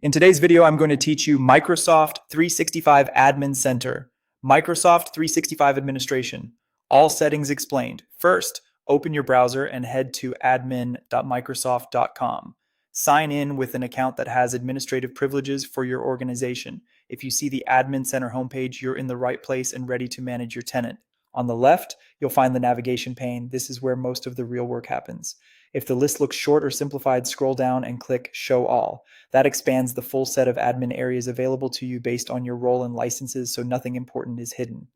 In today's video, I'm going to teach you Microsoft 365 Admin Center, Microsoft 365 Administration, all settings explained. First, open your browser and head to admin.microsoft.com. Sign in with an account that has administrative privileges for your organization. If you see the Admin Center homepage, you're in the right place and ready to manage your tenant. On the left, you'll find the navigation pane. This is where most of the real work happens. If the list looks short or simplified, scroll down and click Show All. That expands the full set of admin areas available to you based on your role and licenses, so nothing important is hidden.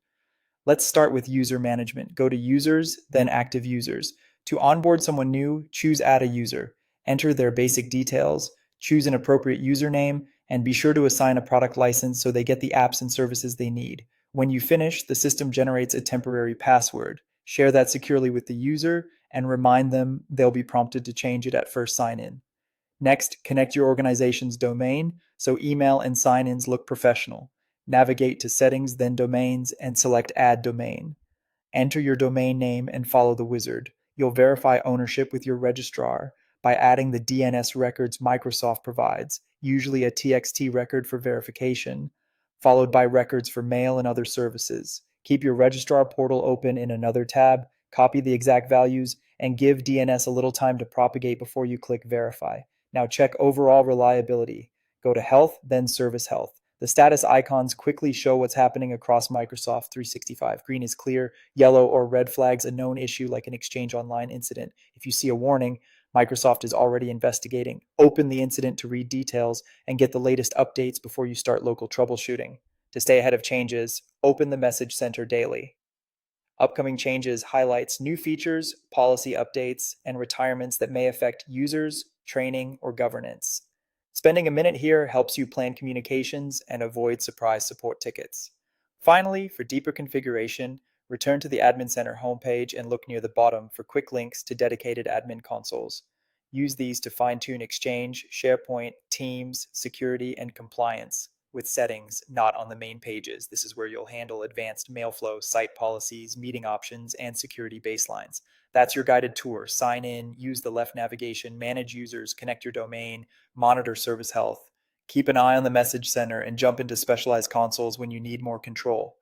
Let's start with user management. Go to Users, then Active Users. To onboard someone new, choose Add a User. Enter their basic details, choose an appropriate username, and be sure to assign a product license so they get the apps and services they need. When you finish, the system generates a temporary password. Share that securely with the user and remind them they'll be prompted to change it at first sign in. Next, connect your organization's domain so email and sign-ins look professional. Navigate to Settings, then Domains, and select Add Domain. Enter your domain name and follow the wizard. You'll verify ownership with your registrar by adding the DNS records Microsoft provides, usually a TXT record for verification, followed by records for mail and other services. Keep your registrar portal open in another tab, copy the exact values, and give DNS a little time to propagate before you click Verify. Now check overall reliability. Go to Health, then Service Health. The status icons quickly show what's happening across Microsoft 365. Green is clear, yellow or red flags a known issue like an Exchange Online incident. If you see a warning, Microsoft is already investigating. Open the incident to read details and get the latest updates before you start local troubleshooting. To stay ahead of changes, open the Message Center daily. Upcoming changes highlights new features, policy updates, and retirements that may affect users, training, or governance. Spending a minute here helps you plan communications and avoid surprise support tickets. Finally, for deeper configuration, return to the Admin Center homepage and look near the bottom for quick links to dedicated admin consoles. Use these to fine-tune Exchange, SharePoint, Teams, security, and compliance with settings not on the main pages. This is where you'll handle advanced mail flow, site policies, meeting options, and security baselines. That's your guided tour. Sign in, use the left navigation, manage users, connect your domain, monitor service health. Keep an eye on the message center and jump into specialized consoles when you need more control.